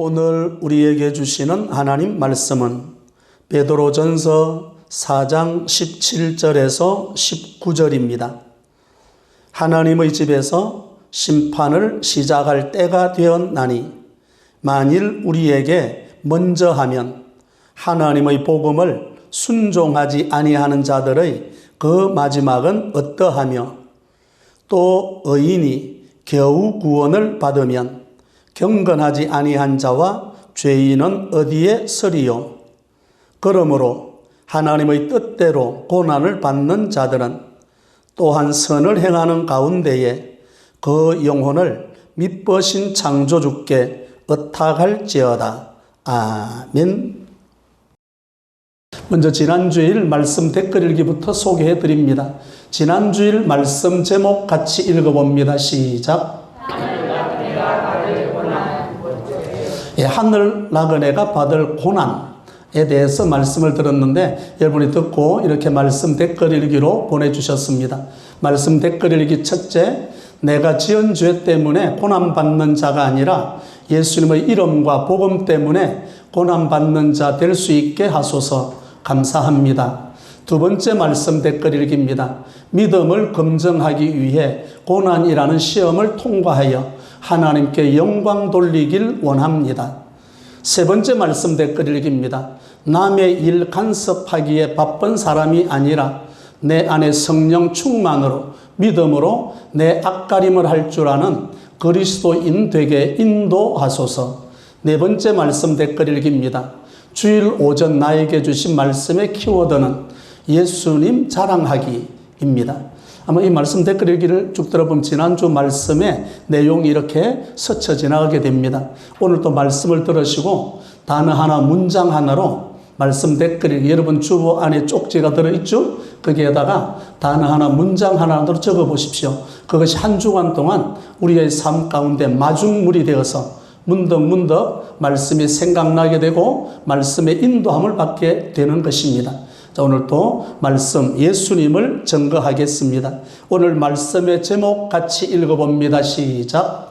오늘 우리에게 주시는 하나님 말씀은 베드로전서 4장 17절에서 19절입니다. 하나님의 집에서 심판을 시작할 때가 되었나니 만일 우리에게 먼저 하면 하나님의 복음을 순종하지 아니하는 자들의 그 마지막은 어떠하며 또 의인이 겨우 구원을 받으면 경건하지 아니한 자와 죄인은 어디에 서리요. 그러므로 하나님의 뜻대로 고난을 받는 자들은 또한 선을 행하는 가운데에 그 영혼을 미쁘신 창조주께 의탁할지어다. 아멘. 먼저 지난주일 말씀 댓글 읽기부터 소개해 드립니다. 지난주일 말씀 제목 같이 읽어봅니다. 시작. 하늘 나그네가 받을 고난에 대해서 말씀을 들었는데 여러분이 듣고 이렇게 말씀 댓글 읽기로 보내주셨습니다. 말씀 댓글 읽기 첫째, 내가 지은 죄 때문에 고난받는 자가 아니라 예수님의 이름과 복음 때문에 고난받는 자 될 수 있게 하소서. 감사합니다. 두 번째 말씀 댓글 읽기입니다. 믿음을 검증하기 위해 고난이라는 시험을 통과하여 하나님께 영광 돌리길 원합니다. 세 번째 말씀 댓글 읽기입니다. 남의 일 간섭하기에 바쁜 사람이 아니라 내 안에 성령 충만으로 믿음으로 내 앞가림을 할 줄 아는 그리스도인 되게 인도하소서. 네 번째 말씀 댓글 읽기입니다. 주일 오전 나에게 주신 말씀의 키워드는 예수님 자랑하기입니다. 아마 이 말씀 댓글 읽기를 쭉 들어보면 지난주 말씀의 내용이 이렇게 스쳐 지나가게 됩니다. 오늘 또 말씀을 들으시고 단어 하나, 문장 하나로 말씀 댓글 읽기, 여러분 주보 안에 쪽지가 들어있죠? 거기에다가 단어 하나, 문장 하나로 적어보십시오. 그것이 한 주간 동안 우리의 삶 가운데 마중물이 되어서 문득문득 말씀이 생각나게 되고 말씀의 인도함을 받게 되는 것입니다. 자, 오늘 또 말씀 예수님을 증거하겠습니다. 오늘 말씀의 제목 같이 읽어봅니다. 시작.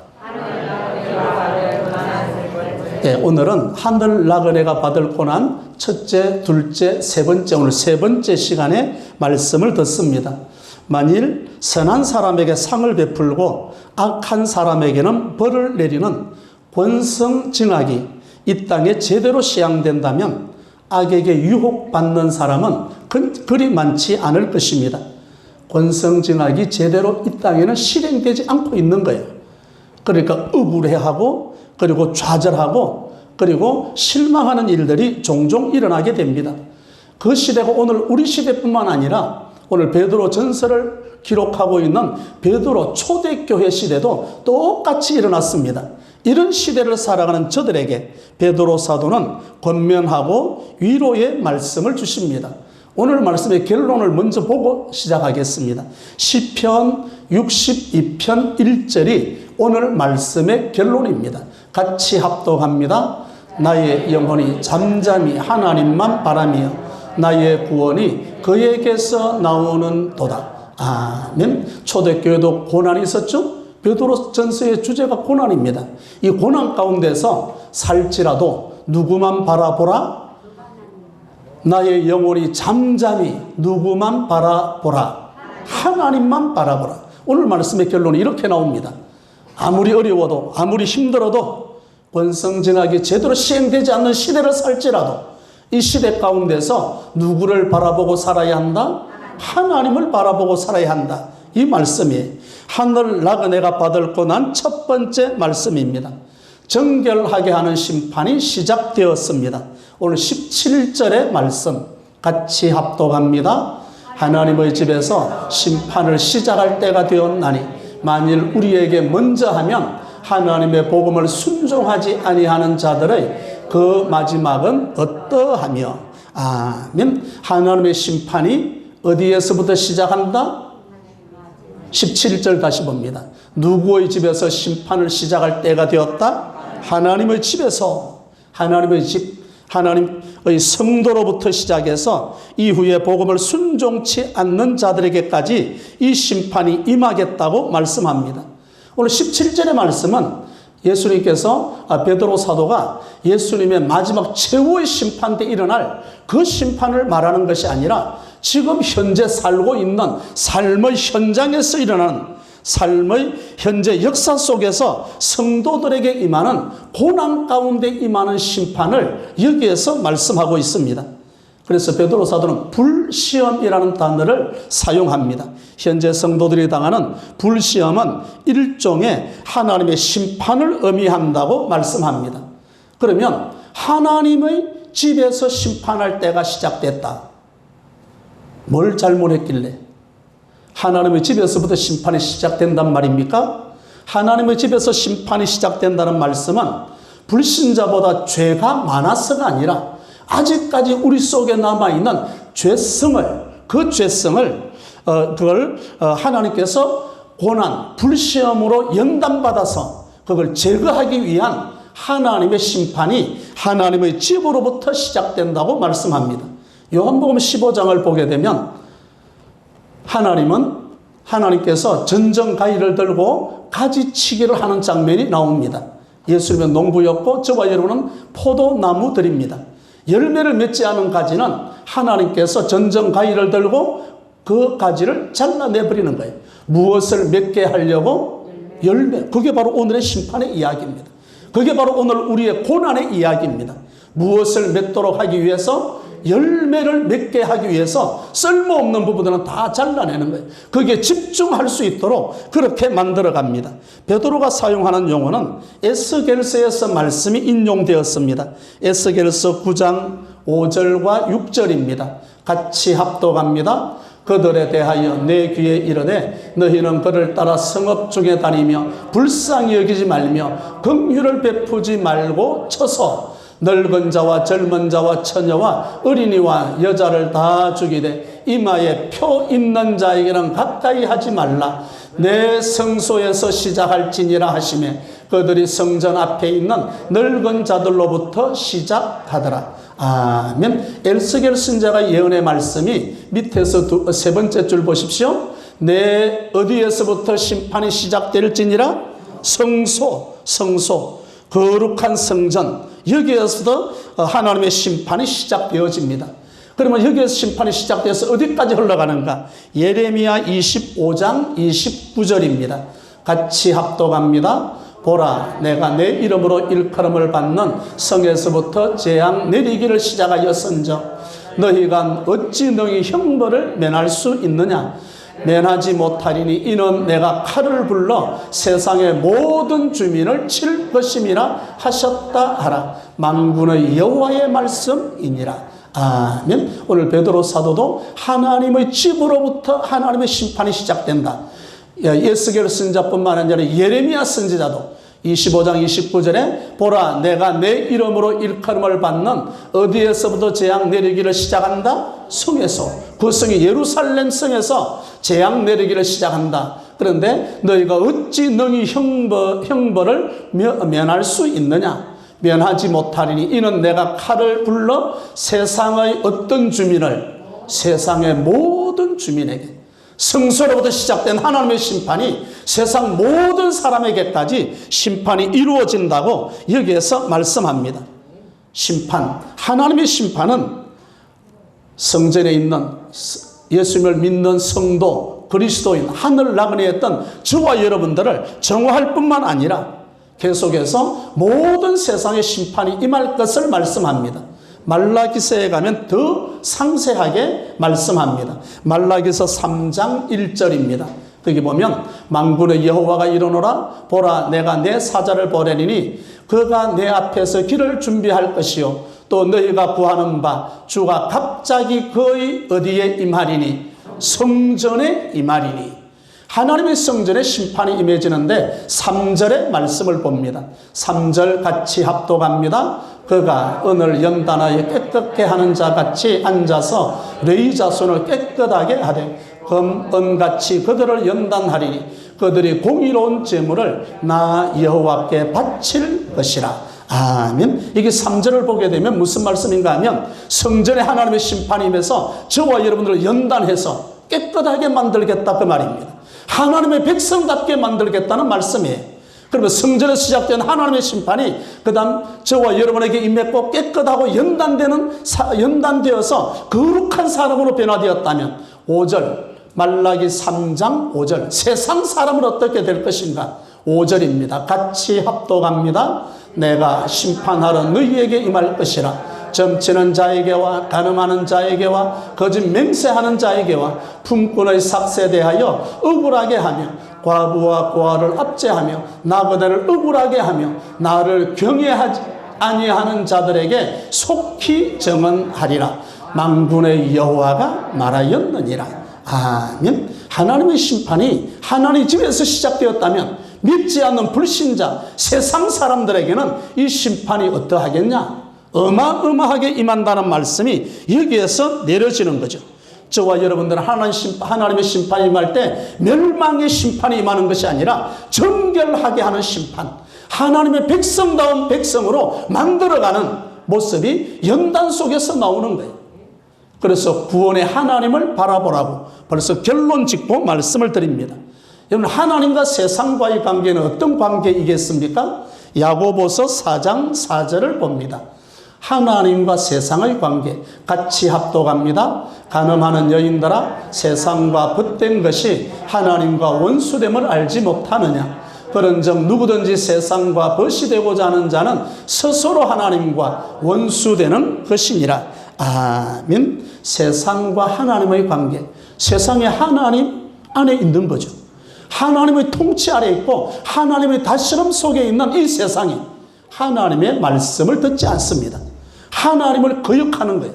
네, 오늘은 하늘 나그네가 받을 고난 첫째, 둘째, 세 번째, 오늘 세 번째 시간에 말씀을 듣습니다. 만일 선한 사람에게 상을 베풀고 악한 사람에게는 벌을 내리는 권성징악이 이 땅에 제대로 시행된다면 악에게 유혹받는 사람은 그리 많지 않을 것입니다. 권성징악이 제대로 이 땅에는 실행되지 않고 있는 거예요. 그러니까 억울해하고 그리고 좌절하고 그리고 실망하는 일들이 종종 일어나게 됩니다. 그 시대가 오늘 우리 시대뿐만 아니라 오늘 베드로 전서를 기록하고 있는 베드로 초대교회 시대도 똑같이 일어났습니다. 이런 시대를 살아가는 저들에게 베드로 사도는 권면하고 위로의 말씀을 주십니다. 오늘 말씀의 결론을 먼저 보고 시작하겠습니다. 시편 62편 1절이 오늘 말씀의 결론입니다. 같이 합독합니다. 나의 영혼이 잠잠히 하나님만 바라며 나의 구원이 그에게서 나오는 도다. 아멘. 초대교회도 고난이 있었죠? 베드로 전서의 주제가 고난입니다. 이 고난 가운데서 살지라도 누구만 바라보라? 나의 영혼이 잠잠히 누구만 바라보라? 하나님만 바라보라. 오늘 말씀의 결론이 이렇게 나옵니다. 아무리 어려워도 아무리 힘들어도 권성징악이 제대로 시행되지 않는 시대를 살지라도 이 시대 가운데서 누구를 바라보고 살아야 한다? 하나님을 바라보고 살아야 한다. 이 말씀이 하늘 나그네가 받을 고난 첫 번째 말씀입니다. 정결하게 하는 심판이 시작되었습니다. 오늘 17절의 말씀 같이 합독합니다. 하나님의 집에서 심판을 시작할 때가 되었나니 만일 우리에게 먼저 하면 하나님의 복음을 순종하지 아니하는 자들의 그 마지막은 어떠하며. 아멘. 하나님의 심판이 어디에서부터 시작한다? 17절 다시 봅니다. 누구의 집에서 심판을 시작할 때가 되었다? 하나님의 집에서, 하나님의 집, 하나님의 성도로부터 시작해서 이후에 복음을 순종치 않는 자들에게까지 이 심판이 임하겠다고 말씀합니다. 오늘 17절의 말씀은 예수님께서 베드로 사도가 예수님의 마지막 최후의 심판 때 일어날 그 심판을 말하는 것이 아니라 지금 현재 살고 있는 삶의 현장에서 일어나는 삶의 현재 역사 속에서 성도들에게 임하는 고난 가운데 임하는 심판을 여기에서 말씀하고 있습니다. 그래서 베드로 사도는 불시험이라는 단어를 사용합니다. 현재 성도들이 당하는 불시험은 일종의 하나님의 심판을 의미한다고 말씀합니다. 그러면 하나님의 집에서 심판할 때가 시작됐다. 뭘 잘못했길래 하나님의 집에서부터 심판이 시작된단 말입니까? 하나님의 집에서 심판이 시작된다는 말씀은 불신자보다 죄가 많아서가 아니라 아직까지 우리 속에 남아있는 죄성을 하나님께서 고난, 불시험으로 연단받아서 그걸 제거하기 위한 하나님의 심판이 하나님의 집으로부터 시작된다고 말씀합니다. 요한복음 15장을 보게 되면 하나님께서 전정가위를 들고 가지치기를 하는 장면이 나옵니다. 예수님은 농부였고 저와 여러분은 포도나무들입니다. 열매를 맺지 않은 가지는 하나님께서 전정가위를 들고 그 가지를 잘라내버리는 거예요. 무엇을 맺게 하려고? 열매. 그게 바로 오늘의 심판의 이야기입니다. 그게 바로 오늘 우리의 고난의 이야기입니다. 무엇을 맺도록 하기 위해서? 열매를 맺게 하기 위해서 쓸모없는 부분들은 다 잘라내는 거예요. 거기에 집중할 수 있도록 그렇게 만들어 갑니다. 베드로가 사용하는 용어는 에스겔서에서 말씀이 인용되었습니다. 에스겔서 9장 5절과 6절입니다. 같이 합독합니다. 그들에 대하여 내 귀에 이르되 너희는 그를 따라 성읍 중에 다니며 불쌍히 여기지 말며 긍휼을 베푸지 말고 쳐서 늙은 자와 젊은 자와 처녀와 어린이와 여자를 다 죽이되 이마에 표 있는 자에게는 가까이 하지 말라. 내 성소에서 시작할지니라 하시매 그들이 성전 앞에 있는 늙은 자들로부터 시작하더라. 아멘. 에스겔 선지자가 예언의 말씀이 밑에서 세 번째 줄 보십시오. 내 어디에서부터 심판이 시작될지니라? 성소, 거룩한 성전, 여기에서도 하나님의 심판이 시작되어집니다. 그러면 여기에서 심판이 시작돼서 어디까지 흘러가는가? 예레미야 25장 29절입니다. 같이 합독합니다. 보라, 내가 내 이름으로 일컬음을 받는 성에서부터 재앙 내리기를 시작하였은즉 너희가 어찌 너희 형벌을 면할 수 있느냐? 면하지 못하리니 이는 내가 칼을 불러 세상의 모든 주민을 칠 것임이라 하셨다 하라. 만군의 여호와의 말씀이니라. 아멘. 오늘 베드로 사도도 하나님의 집으로부터 하나님의 심판이 시작된다. 에스겔 선지자뿐만 아니라 예레미야 선지자도 25장 29절에 보라, 내가 내 이름으로 일컬음을 받는 어디에서부터 재앙 내리기를 시작한다? 성에서. 그 성이 예루살렘 성에서 재앙 내리기를 시작한다. 그런데 너희가 어찌 너희 형벌을 면할 수 있느냐? 면하지 못하리니 이는 내가 칼을 불러 세상의 어떤 주민을, 세상의 모든 주민에게, 성소로부터 시작된 하나님의 심판이 세상 모든 사람에게까지 심판이 이루어진다고 여기에서 말씀합니다. 심판, 하나님의 심판은 성전에 있는 예수님을 믿는 성도, 그리스도인, 하늘 나그네에 있던 저와 여러분들을 정화할 뿐만 아니라 계속해서 모든 세상의 심판이 임할 것을 말씀합니다. 말라기서에 가면 더 상세하게 말씀합니다. 말라기서 3장 1절입니다. 거기 보면 만군의 여호와가 이르노라 보라 내가 내 사자를 보내리니 그가 내 앞에서 길을 준비할 것이요 또 너희가 구하는 바 주가 갑자기 그의 어디에 임하리니 성전에 임하리니. 하나님의 성전에 심판이 임해지는데 3절의 말씀을 봅니다. 3절 같이 합독합니다. 그가 은을 연단하여 깨끗게 하는 자 같이 앉아서 레위 자손을 깨끗하게 하되 은같이 그들을 연단하리니 그들이 공의로운 제물을 나 여호와께 바칠 것이라. 아멘. 이게 3절을 보게 되면 무슨 말씀인가 하면 성전에 하나님의 심판이 임해서 저와 여러분들을 연단해서 깨끗하게 만들겠다 그 말입니다. 하나님의 백성답게 만들겠다는 말씀이에요. 그러면 성전에서 시작된 하나님의 심판이 그 다음 저와 여러분에게 임했고 깨끗하고 연단되어서 거룩한 사람으로 변화되었다면 5절 말라기 3장 5절 세상 사람은 어떻게 될 것인가? 5절입니다. 같이 합독합니다. 내가 심판하러 너희에게 임할 것이라. 점치는 자에게와 간음하는 자에게와 거짓 맹세하는 자에게와 품꾼의 삭세에 대하여 억울하게 하며 과부와 고아를 압제하며 나 그대를 억울하게 하며 나를 경외하지 아니하는 자들에게 속히 정언하리라. 만군의 여호와가 말하였느니라. 아멘. 하나님의 심판이 하나님 집에서 시작되었다면 믿지 않는 불신자 세상 사람들에게는 이 심판이 어떠하겠냐? 어마어마하게 임한다는 말씀이 여기에서 내려지는 거죠. 저와 여러분들은 하나님의 심판이 임할 때 멸망의 심판이 임하는 것이 아니라 정결하게 하는 심판, 하나님의 백성다운 백성으로 만들어가는 모습이 연단 속에서 나오는 거예요. 그래서 구원의 하나님을 바라보라고 벌써 결론 짓고 말씀을 드립니다. 여러분, 하나님과 세상과의 관계는 어떤 관계이겠습니까? 야고보서 4장 4절을 봅니다. 하나님과 세상의 관계 같이 합독합니다. 간음하는 여인들아 세상과 벗된 것이 하나님과 원수됨을 알지 못하느냐? 그런즉 누구든지 세상과 벗이 되고자 하는 자는 스스로 하나님과 원수되는 것이니라. 아멘. 세상과 하나님의 관계, 세상의 하나님 안에 있는 거죠. 하나님의 통치 아래 있고 하나님의 다스림 속에 있는 이 세상이 하나님의 말씀을 듣지 않습니다. 하나님을 거역하는 거예요.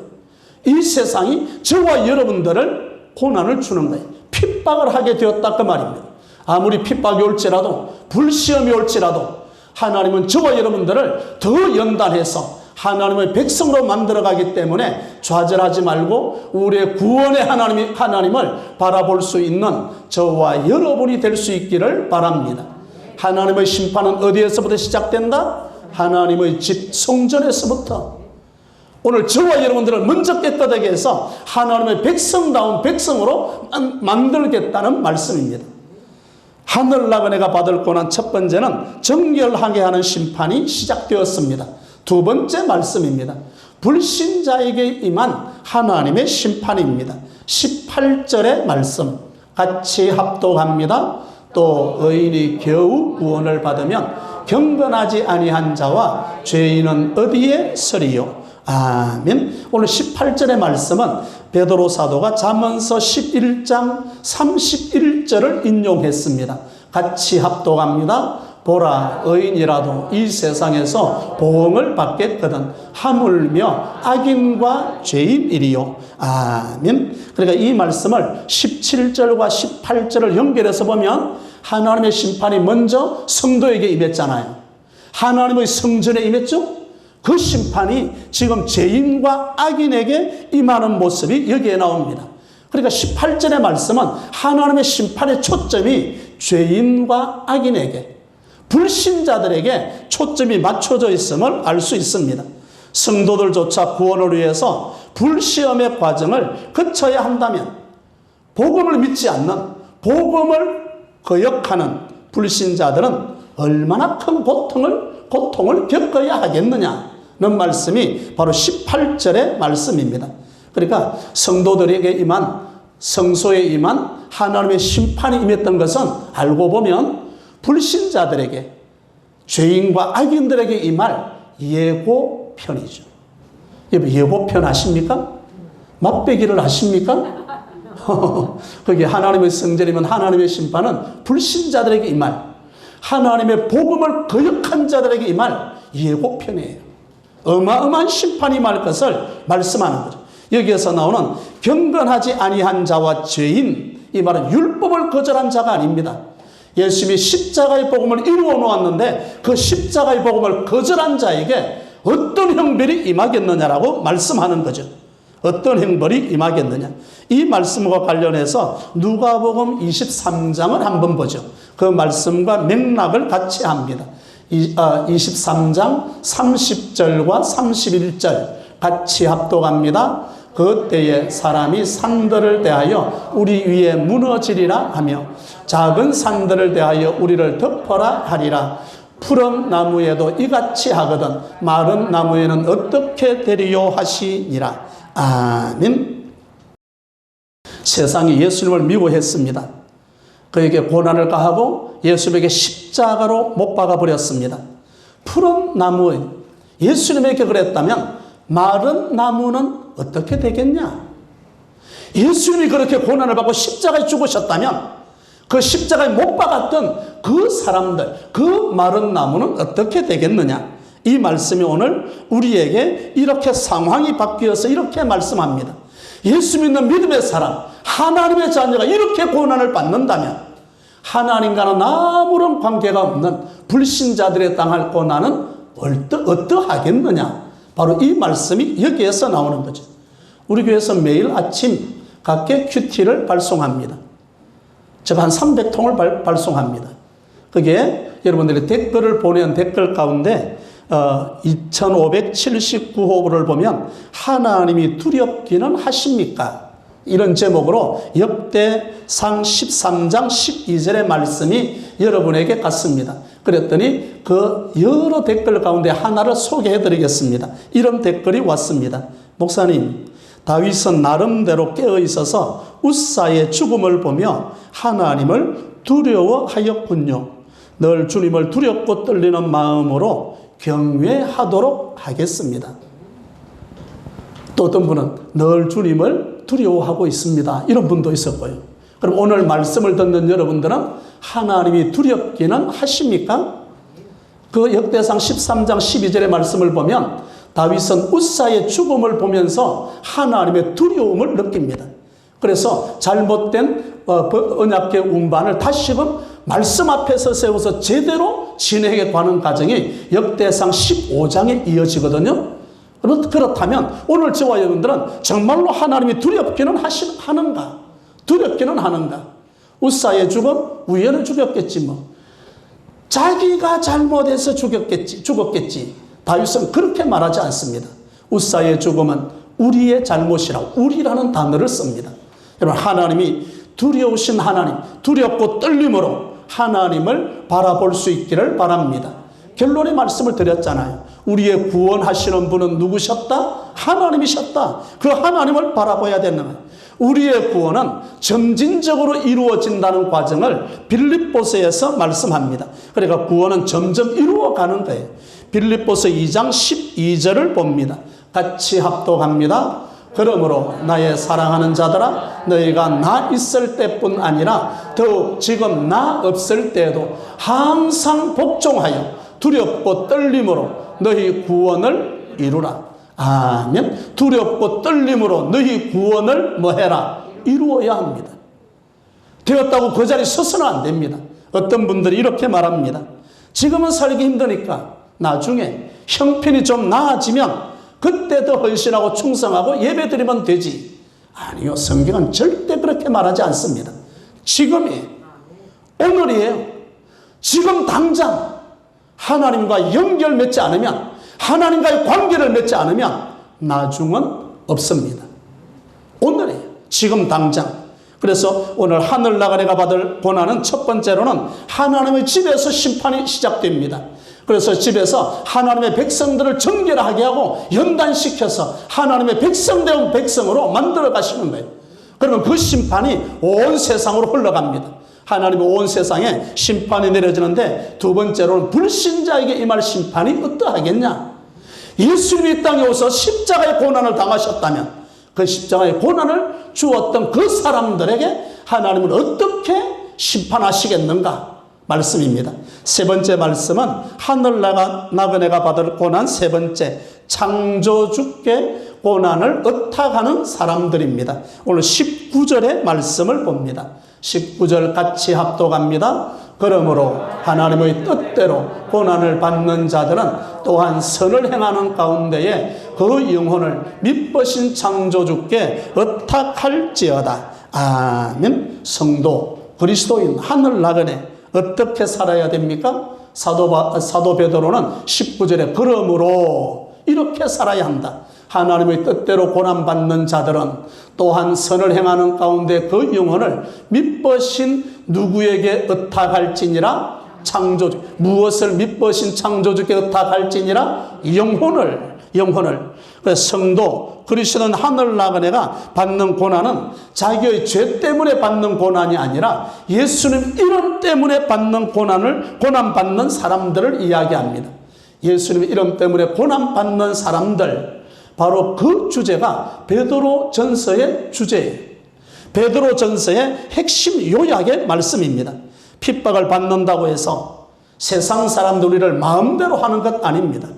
이 세상이 저와 여러분들을 고난을 주는 거예요. 핍박을 하게 되었다 그 말입니다. 아무리 핍박이 올지라도 불시험이 올지라도 하나님은 저와 여러분들을 더 연단해서 하나님의 백성으로 만들어가기 때문에 좌절하지 말고 우리의 구원의 하나님을 바라볼 수 있는 저와 여러분이 될 수 있기를 바랍니다. 하나님의 심판은 어디에서부터 시작된다? 하나님의 집 성전에서부터. 오늘 저와 여러분들을 먼저 깨끗하게 해서 하나님의 백성다운 백성으로 만들겠다는 말씀입니다. 하늘나라 내가 받을 고난 첫 번째는 정결하게 하는 심판이 시작되었습니다. 두 번째 말씀입니다. 불신자에게 임한 하나님의 심판입니다. 18절의 말씀 같이 합독합니다. 또 의인이 겨우 구원을 받으면 경건하지 아니한 자와 죄인은 어디에 서리요? 아멘. 오늘 18절의 말씀은 베드로 사도가 잠언서 11장 31절을 인용했습니다. 같이 합독합니다. 보라, 의인이라도 이 세상에서 보응을 받겠거든 하물며 악인과 죄인이리요. 아멘. 그러니까 이 말씀을 17절과 18절을 연결해서 보면 하나님의 심판이 먼저 성도에게 임했잖아요. 하나님의 성전에 임했죠. 그 심판이 지금 죄인과 악인에게 임하는 모습이 여기에 나옵니다. 그러니까 18절의 말씀은 하나님의 심판의 초점이 죄인과 악인에게, 불신자들에게 초점이 맞춰져 있음을 알 수 있습니다. 성도들조차 구원을 위해서 불시험의 과정을 거쳐야 한다면 복음을 믿지 않는, 복음을 거역하는 불신자들은 얼마나 큰 고통을 겪어야 하겠느냐는 말씀이 바로 18절의 말씀입니다. 그러니까 성도들에게 임한, 성소에 임한 하나님의 심판이 임했던 것은 알고 보면 불신자들에게, 죄인과 악인들에게 임할 예고편이죠. 여러분, 예고편 아십니까? 맛배기를 아십니까? 거기 하나님의 성전이면 하나님의 심판은 불신자들에게 임할, 하나님의 복음을 거역한 자들에게 임할 예고편이에요. 어마어마한 심판이 임할 것을 말씀하는 거죠. 여기에서 나오는 경건하지 아니한 자와 죄인, 이 말은 율법을 거절한 자가 아닙니다. 예수님이 십자가의 복음을 이루어 놓았는데 그 십자가의 복음을 거절한 자에게 어떤 형벌이 임하겠느냐라고 말씀하는 거죠. 어떤 형벌이 임하겠느냐. 이 말씀과 관련해서 누가복음 23장을 한번 보죠. 그 말씀과 맥락을 같이 합니다. 23장 30절과 31절 같이 합독합니다. 그때에 사람이 산들을 대하여 우리 위에 무너지리라 하며 작은 산들을 대하여 우리를 덮어라 하리라. 푸른 나무에도 이같이 하거든 마른 나무에는 어떻게 되리요 하시니라. 아멘. 세상이 예수님을 미워했습니다. 그에게 고난을 가하고 예수님에게 십자가로 못 박아 버렸습니다. 푸른 나무에 예수님에게 그랬다면 마른 나무는 어떻게 되겠냐? 예수님이 그렇게 고난을 받고 십자가에 죽으셨다면 그 십자가에 못 박았던 그 사람들, 그 마른 나무는 어떻게 되겠느냐? 이 말씀이 오늘 우리에게 이렇게 상황이 바뀌어서 이렇게 말씀합니다. 예수 믿는 믿음의 사람, 하나님의 자녀가 이렇게 고난을 받는다면 하나님과는 아무런 관계가 없는 불신자들에 당할 고난은 어떠하겠느냐? 바로 이 말씀이 여기에서 나오는 거죠. 우리 교회에서 매일 아침 각계 큐티를 발송합니다. 제가 한 300통을 발송합니다. 그게 여러분들이 댓글을 보낸 댓글 가운데 2579호를 보면 하나님이 두렵기는 하십니까? 이런 제목으로 역대상 13장 12절의 말씀이 여러분에게 갔습니다. 그랬더니 그 여러 댓글 가운데 하나를 소개해 드리겠습니다. 이런 댓글이 왔습니다. 목사님, 다윗은 나름대로 깨어 있어서 웃사의 죽음을 보며 하나님을 두려워하였군요. 늘 주님을 두렵고 떨리는 마음으로 경외하도록 하겠습니다. 또 어떤 분은 늘 주님을 두려워하고 있습니다. 이런 분도 있었고요. 그럼 오늘 말씀을 듣는 여러분들은 하나님이 두렵기는 하십니까? 그 역대상 13장 12절의 말씀을 보면 다윗은 웃사의 죽음을 보면서 하나님의 두려움을 느낍니다. 그래서 잘못된 언약궤 운반을 다시금 말씀 앞에서 세워서 제대로 진행해 가는 과정이 역대상 15장에 이어지거든요. 그렇다면 오늘 저와 여러분들은 정말로 하나님이 두렵기는 하는가? 두렵기는 하는가? 웃사의 죽음, 우연히 죽였겠지 뭐. 자기가 잘못해서 죽었겠지. 다윗은 그렇게 말하지 않습니다. 웃사의 죽음은 우리의 잘못이라고 우리라는 단어를 씁니다. 여러분, 하나님이 두려우신 하나님, 두렵고 떨림으로 하나님을 바라볼 수 있기를 바랍니다. 결론의 말씀을 드렸잖아요. 우리의 구원하시는 분은 누구셨다? 하나님이셨다. 그 하나님을 바라봐야 되는 거예요. 우리의 구원은 점진적으로 이루어진다는 과정을 빌립보서에서 말씀합니다. 그러니까 구원은 점점 이루어가는 거예요. 빌립보서 2장 12절을 봅니다. 같이 합독합니다. 그러므로 나의 사랑하는 자들아, 너희가 나 있을 때뿐 아니라 더욱 지금 나 없을 때에도 항상 복종하여 두렵고 떨림으로 너희 구원을 이루라. 아멘. 두렵고 떨림으로 너희 구원을 뭐해라? 이루어야 합니다. 되었다고 그 자리에 서서는 안 됩니다. 어떤 분들이 이렇게 말합니다. 지금은 살기 힘드니까 나중에 형편이 좀 나아지면 그때 더 헌신하고 충성하고 예배드리면 되지. 아니요, 성경은 절대 그렇게 말하지 않습니다. 지금이에요. 오늘이에요. 지금 당장 하나님과 연결 맺지 않으면, 하나님과의 관계를 맺지 않으면 나중은 없습니다. 오늘이에요. 지금 당장. 그래서 오늘 하늘 나가네가 받을 고난은 첫 번째로는 하나님의 집에서 심판이 시작됩니다. 그래서 집에서 하나님의 백성들을 정결하게 하고 연단시켜서 하나님의 백성되온 백성으로 만들어 가시는 거예요. 그러면 그 심판이 온 세상으로 흘러갑니다. 하나님의 온 세상에 심판이 내려지는데, 두 번째로는 불신자에게 임할 심판이 어떠하겠냐? 예수님이 이 땅에 오셔서 십자가의 고난을 당하셨다면 그 십자가의 고난을 주었던 그 사람들에게 하나님은 어떻게 심판하시겠는가? 말씀입니다. 세 번째 말씀은 하늘 나그네가 받을 고난, 세 번째 창조주께 고난을 의탁하는 사람들입니다. 오늘 19절의 말씀을 봅니다. 19절 같이 합독합니다. 그러므로 하나님의 뜻대로 고난을 받는 자들은 또한 선을 행하는 가운데에 그 영혼을 미쁘신 창조주께 의탁할지어다. 아멘. 성도, 그리스도인, 하늘 나그네 어떻게 살아야 됩니까? 사도 베드로는 19절에 그러므로 이렇게 살아야 한다. 하나님의 뜻대로 고난받는 자들은 또한 선을 행하는 가운데 그 영혼을 믿으신 누구에게 의탁할지니라. 창조주, 무엇을 믿으신 창조주께 의탁할지니라. 영혼을. 그래서 성도 그리스도는 하늘 나그네가 받는 고난은 자기의 죄 때문에 받는 고난이 아니라 예수님 이름 때문에 받는 고난받는 사람들을 이야기합니다. 예수님 이름 때문에 고난받는 사람들, 바로 그 주제가 베드로 전서의 주제예요. 베드로 전서의 핵심 요약의 말씀입니다. 핍박을 받는다고 해서 세상 사람들 우리를 마음대로 하는 것 아닙니다.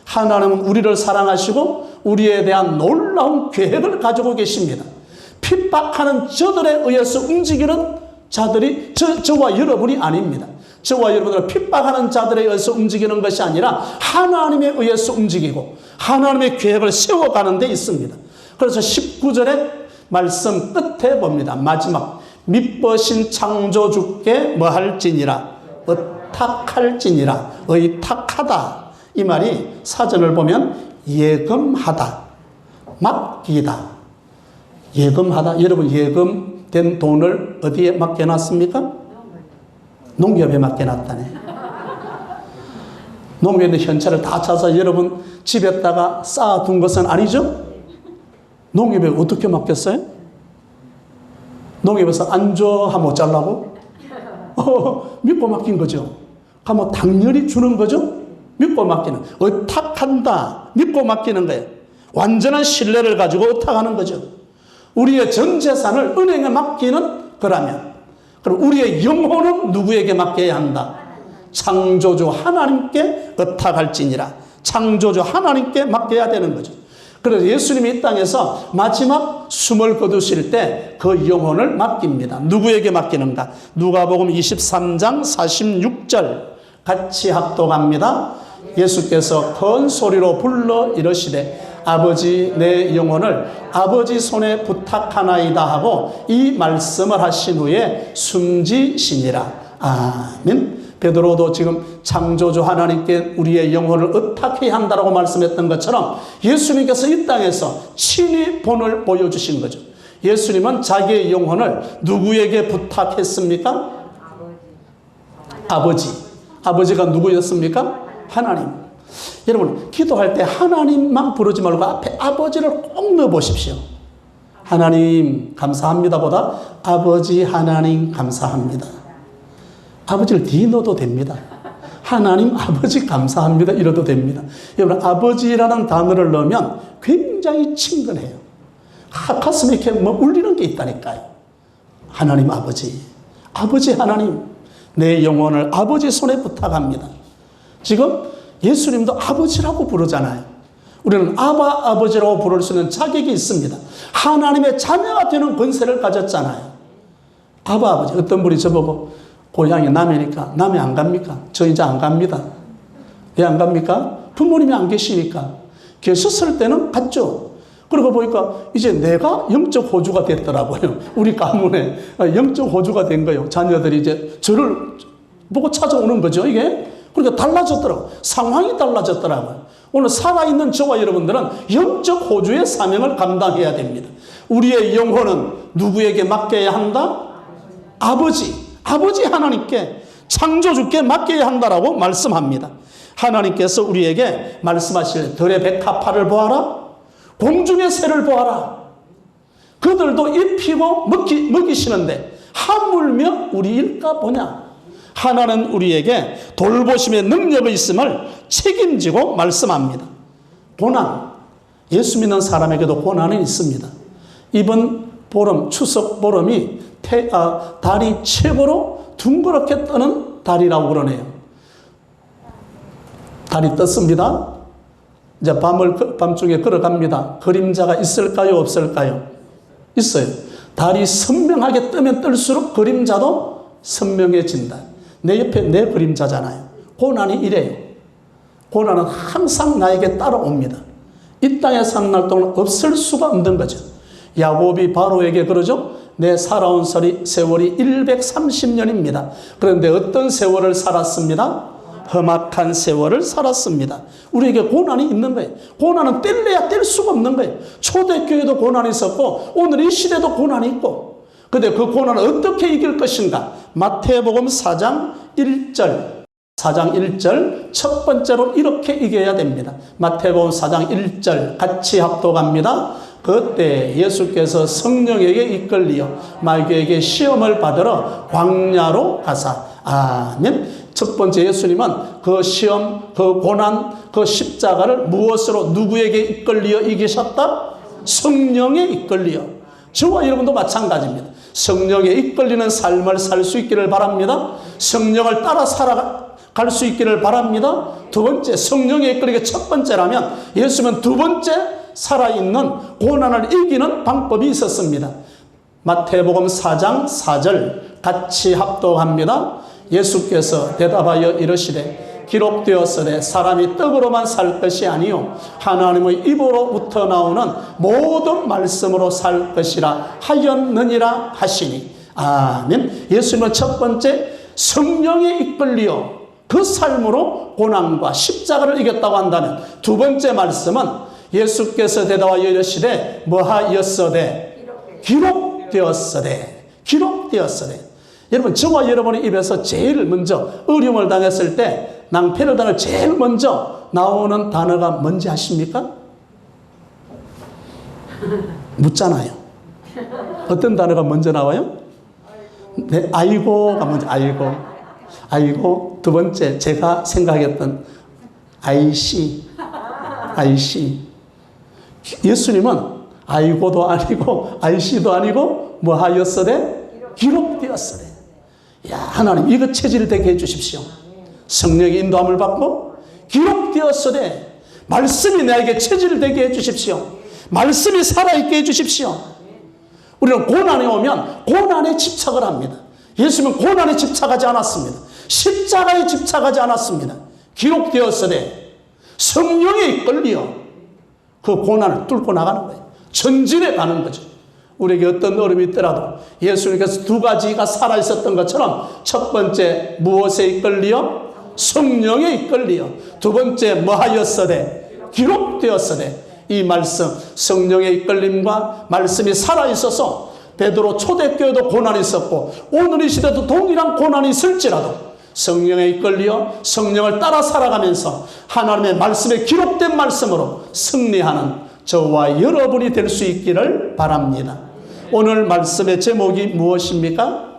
하나님은 우리를 사랑하시고 우리에 대한 놀라운 계획을 가지고 계십니다. 핍박하는 저들에 의해서 움직이는 자들이 저와 여러분이 아닙니다. 저와 여러분들은 핍박하는 자들에 의해서 움직이는 것이 아니라 하나님에 의해서 움직이고 하나님의 계획을 세워가는 데 있습니다. 그래서 19절의 말씀 끝에 봅니다. 마지막 믿으신 창조주께 뭐 할지니라, 의탁할지니라. 의탁하다, 이 말이 사전을 보면 예금하다, 맡기다. 예금하다. 여러분 예금된 돈을 어디에 맡겨놨습니까? 농협에 맡겨놨다네. 농협에 있는 현찰을 다 찾아서 여러분 집에다가 쌓아둔 것은 아니죠? 농협에 어떻게 맡겼어요? 농협에서 안 줘 하면 어쩌려고? 믿고 맡긴 거죠. 가면 당연히 주는 거죠. 믿고 맡기는, 의탁한다, 믿고 맡기는 거예요. 완전한 신뢰를 가지고 의탁하는 거죠. 우리의 전 재산을 은행에 맡기는 거라면, 그럼 우리의 영혼은 누구에게 맡겨야 한다? 창조주 하나님께 의탁할지니라. 창조주 하나님께 맡겨야 되는 거죠. 그래서 예수님이 이 땅에서 마지막 숨을 거두실 때 그 영혼을 맡깁니다. 누구에게 맡기는가? 누가복음 23장 46절 같이 합독합니다. 예수께서 큰 소리로 불러 이르시되 아버지, 내 영혼을 아버지 손에 부탁하나이다 하고 이 말씀을 하신 후에 숨지시니라. 아멘. 베드로도 지금 창조주 하나님께 우리의 영혼을 의탁해야 한다고 말씀했던 것처럼 예수님께서 이 땅에서 친히 본을 보여주신 거죠. 예수님은 자기의 영혼을 누구에게 부탁했습니까? 아버지가 누구였습니까? 하나님. 여러분 기도할 때 하나님만 부르지 말고 앞에 아버지를 꼭 넣어보십시오. 하나님 감사합니다 보다 아버지 하나님 감사합니다. 아버지를 뒤 넣어도 됩니다. 하나님 아버지 감사합니다 이러도 됩니다. 여러분 아버지라는 단어를 넣으면 굉장히 친근해요. 가슴에 이렇게 뭐 울리는 게 있다니까요. 하나님 아버지 하나님, 내 영혼을 아버지 손에 부탁합니다. 지금 예수님도 아버지라고 부르잖아요. 우리는 아버지라고 부를 수 있는 자격이 있습니다. 하나님의 자녀가 되는 권세를 가졌잖아요. 아버지. 어떤 분이 저보고 고향이 남해니까 남해 안 갑니까? 저 이제 안 갑니다. 왜 안 갑니까? 부모님이 안 계시니까. 계셨을 때는 갔죠. 그러고 보니까 이제 내가 영적 호주가 됐더라고요. 우리 가문에 영적 호주가 된 거예요. 자녀들이 이제 저를 보고 찾아오는 거죠, 이게. 그러니까 달라졌더라고요. 상황이 달라졌더라고요. 오늘 살아있는 저와 여러분들은 영적 호주의 사명을 감당해야 됩니다. 우리의 영혼은 누구에게 맡겨야 한다? 아버지 하나님께, 창조주께 맡겨야 한다라고 말씀합니다. 하나님께서 우리에게 말씀하실 들의 백합화를 보아라, 공중의 새를 보아라. 그들도 입히고 먹이시는데 하물며 우리 일까 보냐. 하나는 우리에게 돌보심의 능력이 있음을 책임지고 말씀합니다. 고난, 예수 믿는 사람에게도 고난이 있습니다. 이번 보름, 추석 보름이 달이 최고로 둥그렇게 뜨는 달이라고 그러네요. 달이 떴습니다. 이제 밤중에 걸어갑니다. 그림자가 있을까요? 없을까요? 있어요. 달이 선명하게 뜨면 뜰수록 그림자도 선명해진다. 내 옆에 내 그림자잖아요. 고난이 이래요. 고난은 항상 나에게 따라옵니다. 이 땅에 사는 날 동안 없을 수가 없는 거죠. 야곱이 바로에게 그러죠. 내 살아온 세월이 130년입니다. 그런데 어떤 세월을 살았습니다? 험악한 세월을 살았습니다. 우리에게 고난이 있는 거예요. 고난은 뗄래야 뗄 수가 없는 거예요. 초대교회도 고난이 있었고 오늘 이 시대도 고난이 있고, 그런데 그 고난을 어떻게 이길 것인가? 마태복음 4장 1절 4장 1절 첫 번째로 이렇게 이겨야 됩니다. 마태복음 4장 1절 같이 합독합니다. 그때 예수께서 성령에게 이끌리어 마귀에게 시험을 받으러 광야로 가사. 아멘. 첫 번째, 예수님은 그 시험, 그 고난, 그 십자가를 무엇으로, 누구에게 이끌리어 이기셨다? 성령에 이끌리어. 저와 여러분도 마찬가지입니다. 성령에 이끌리는 삶을 살 수 있기를 바랍니다. 성령을 따라 살아갈 수 있기를 바랍니다. 두 번째, 성령에 이끌리게 첫 번째라면 예수님은 두 번째 살아있는 고난을 이기는 방법이 있었습니다. 마태복음 4장 4절 같이 합독합니다. 예수께서 대답하여 이르시되 기록되었으되 사람이 떡으로만 살 것이 아니요 하나님의 입으로부터 나오는 모든 말씀으로 살 것이라 하였느니라 하시니. 아멘. 예수님은 첫 번째 성령에 이끌려 그 삶으로 고난과 십자가를 이겼다고 한다면, 두 번째 말씀은 예수께서 대답하여 이르시되 뭐하였으되 기록되었으되. 기록되었으되. 여러분, 저와 여러분의 입에서 제일 먼저 어려움을 당했을 때, 낭패를 당할 제일 먼저 나오는 단어가 뭔지 아십니까? 묻잖아요. 어떤 단어가 먼저 나와요? 네, 아이고가 먼저. 아이고. 두 번째, 제가 생각했던 아이씨. 예수님은 아이고도 아니고 아이씨도 아니고 뭐 하였으되 기록되었으되. 야, 하나님 이거 체질되게 해주십시오. 성령의 인도함을 받고 기록되었으되, 말씀이 나에게 체질되게 해주십시오. 말씀이 살아있게 해주십시오. 우리는 고난이 오면 고난에 집착을 합니다. 예수님은 고난에 집착하지 않았습니다. 십자가에 집착하지 않았습니다. 기록되었으되 성령에 이끌려 그 고난을 뚫고 나가는 거예요. 전진해 가는 거죠. 우리에게 어떤 어려움이 있더라도 예수님께서 두 가지가 살아있었던 것처럼, 첫 번째 무엇에 이끌려? 성령에 이끌려. 두 번째 뭐하였으되 기록되었으되. 이 말씀, 성령의 이끌림과 말씀이 살아있어서 베드로 초대교회도 고난이 있었고 오늘 이 시대도 동일한 고난이 있을지라도 성령에 이끌려 성령을 따라 살아가면서 하나님의 말씀에 기록된 말씀으로 승리하는 저와 여러분이 될 수 있기를 바랍니다. 오늘 말씀의 제목이 무엇입니까?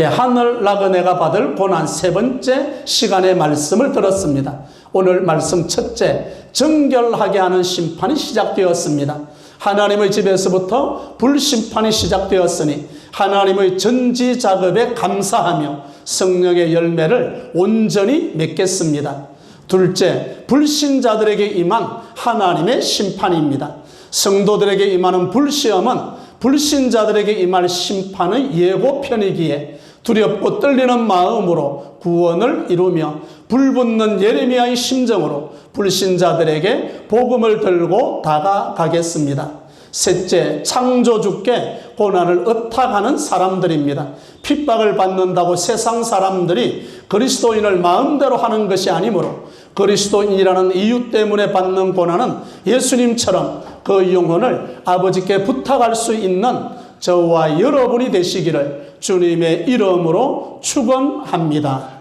하늘 나그네가 받을 고난. 세 번째 시간의 말씀을 들었습니다. 오늘 말씀 첫째, 정결하게 하는 심판이 시작되었습니다. 하나님의 집에서부터 불심판이 시작되었으니 하나님의 전지 작업에 감사하며 성령의 열매를 온전히 맺겠습니다. 둘째, 불신자들에게 임한 하나님의 심판입니다. 성도들에게 임하는 불시험은 불신자들에게 임할 심판의 예고편이기에 두렵고 떨리는 마음으로 구원을 이루며 불붙는 예레미야의 심정으로 불신자들에게 복음을 들고 다가가겠습니다. 셋째, 창조주께 고난을 의탁하는 사람들입니다. 핍박을 받는다고 세상 사람들이 그리스도인을 마음대로 하는 것이 아니므로 그리스도인이라는 이유 때문에 받는 고난은 예수님처럼 그 영혼을 아버지께 부탁할 수 있는 저와 여러분이 되시기를 주님의 이름으로 축원합니다.